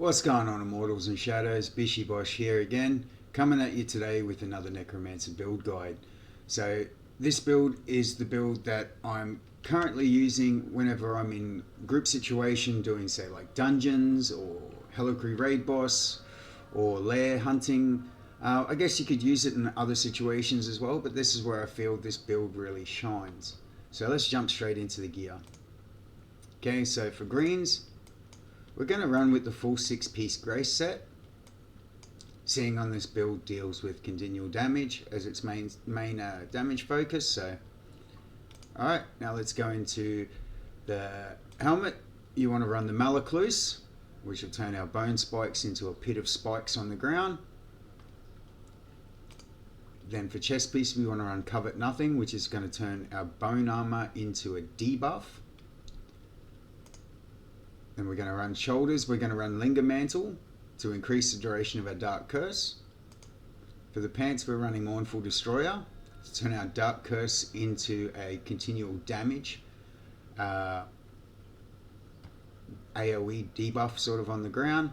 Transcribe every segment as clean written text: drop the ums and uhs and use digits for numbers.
What's going on, Immortals and Shadows? Bishy Bosh here again, coming at you today with another Necromancer build guide. So this build is the build that I'm currently using whenever I'm in group situation doing, say, like dungeons or Hellicry raid boss or lair hunting. I guess you could use it in other situations as well, but this is where I feel this build really shines. So let's jump straight into the gear. Okay, so for greens, we're going to run with the full 6-piece grace set. Seeing on this build deals with continual damage as its main damage focus. So, alright, now let's go into the helmet. You want to run the Malacluse, which will turn our bone spikes into a pit of spikes on the ground. Then for chest piece, we want to run Covet Nothing, which is going to turn our bone armor into a debuff. Then we're going to run shoulders. We're going to run Linger Mantle to increase the duration of our Dark Curse. For the pants, we're running Mournful Destroyer to turn our Dark Curse into a continual damage AoE debuff sort of on the ground.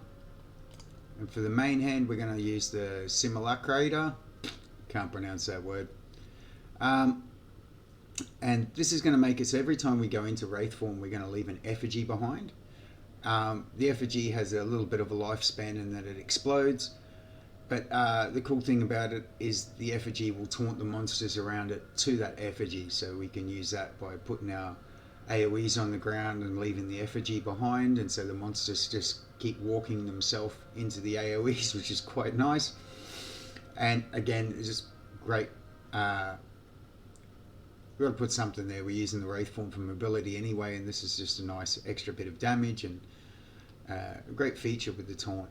And for the main hand, we're going to use the Simulacrator. Can't pronounce that word. And this is going to make it so every time we go into Wraith form, we're going to leave an effigy behind. The effigy has a little bit of a lifespan in that it explodes, but the cool thing about it is the effigy will taunt the monsters around it to that effigy, so we can use that by putting our AoEs on the ground and leaving the effigy behind, and so the monsters just keep walking themselves into the AoEs, which is quite nice. And again, it's just great. We've got to put something there. We're using the Wraith form for mobility anyway, and this is just a nice extra bit of damage and a great feature with the taunt.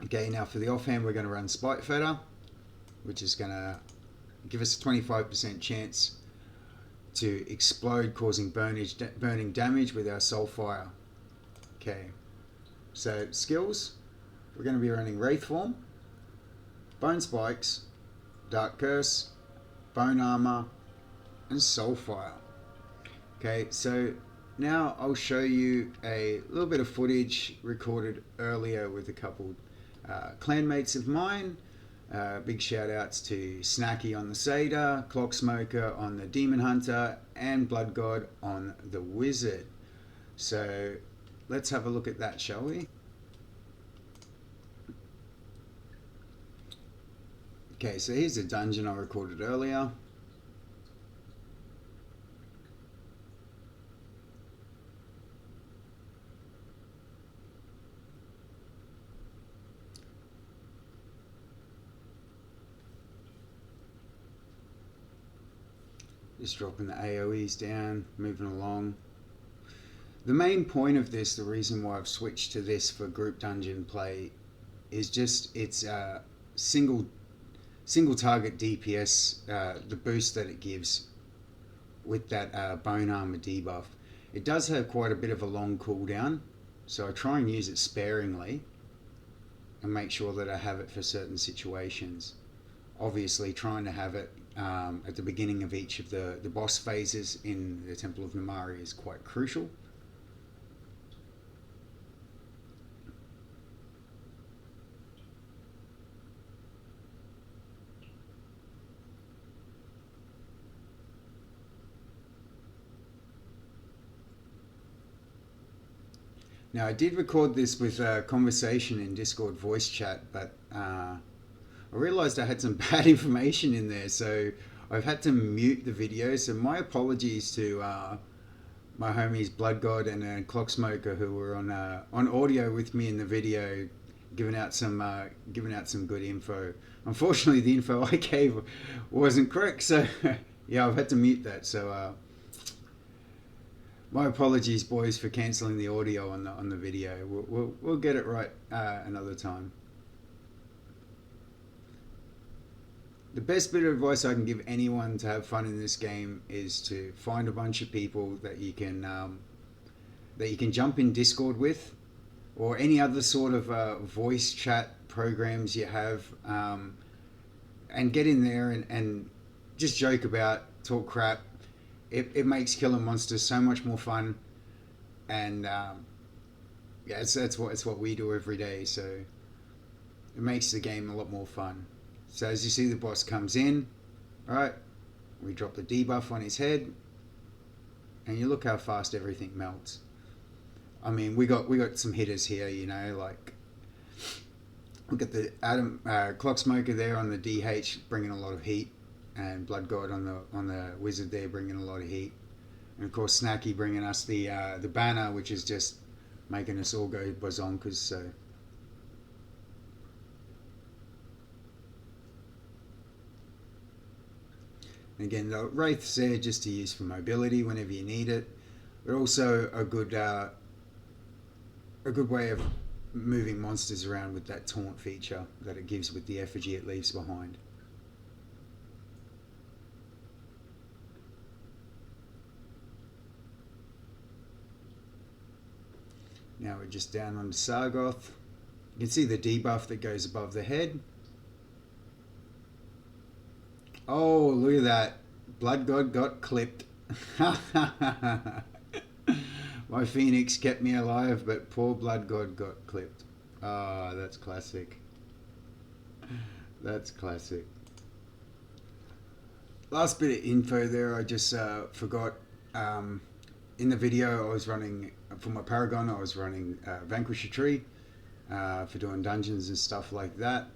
Okay, now for the offhand, we're going to run Spite Fetter, which is going to give us a 25% chance to explode, causing burning damage with our Soulfire. Okay, so skills, we're going to be running Wraith form, Bone Spikes, Dark Curse, Bone Armor, and Soulfire. Okay, so now I'll show you a little bit of footage recorded earlier with a couple clanmates of mine. Big shout outs to Snacky on the Satyr, Clocksmoker on the Demon Hunter, and Blood God on the Wizard. So let's have a look at that, shall we? Okay, so here's a dungeon I recorded earlier. Just dropping the AoEs down, moving along. The main point of this, the reason why I've switched to this for group dungeon play, is just it's single target DPS, the boost that it gives with that bone armor debuff. It does have quite a bit of a long cooldown, so I try and use it sparingly and make sure that I have it for certain situations. Obviously trying to have it at the beginning of each of the boss phases in the Temple of Namari is quite crucial. Now I did record this with a conversation in Discord voice chat, but I realized I had some bad information in there, so I've had to mute the video. So my apologies to my homies Blood God and Clocksmoker, who were on audio with me in the video, giving out some good info. Unfortunately, the info I gave wasn't correct, so yeah, I've had to mute that. So my apologies, boys, for cancelling the audio on the video. We'll get it right another time. The best bit of advice I can give anyone to have fun in this game is to find a bunch of people that you can jump in Discord with, or any other sort of voice chat programs you have, and get in there and just joke about, talk crap. It makes killing monsters so much more fun, and Yeah, it's what we do every day. So it makes the game a lot more fun. So as you see, the boss comes in. All right, we drop the debuff on his head, and you look how fast everything melts. I mean, we got some hitters here, you know, like look at the Adam Clock Smoker there on the DH, bringing a lot of heat, and Blood God on the Wizard there, bringing a lot of heat, and of course Snacky bringing us the banner, which is just making us all go bazonkers. So. Again, the Wraith's there just to use for mobility whenever you need it, but also a good way of moving monsters around with that taunt feature that it gives with the effigy it leaves behind. Now we're just down on Sargoth. You can see the debuff that goes above the head. Oh, look at that. Blood God got clipped. My Phoenix kept me alive, but poor Blood God got clipped. Ah, that's classic. That's classic. Last bit of info there, I just forgot. In the video I was running, for my Paragon, I was running Vanquisher Tree for doing dungeons and stuff like that.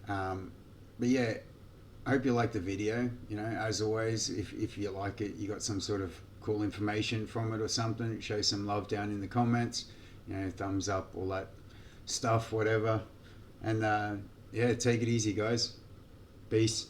But yeah, I hope you like the video. You know, as always, if you like it, you got some sort of cool information from it or something, show some love down in the comments. You know, thumbs up, all that stuff, whatever. And yeah, take it easy, guys. Peace.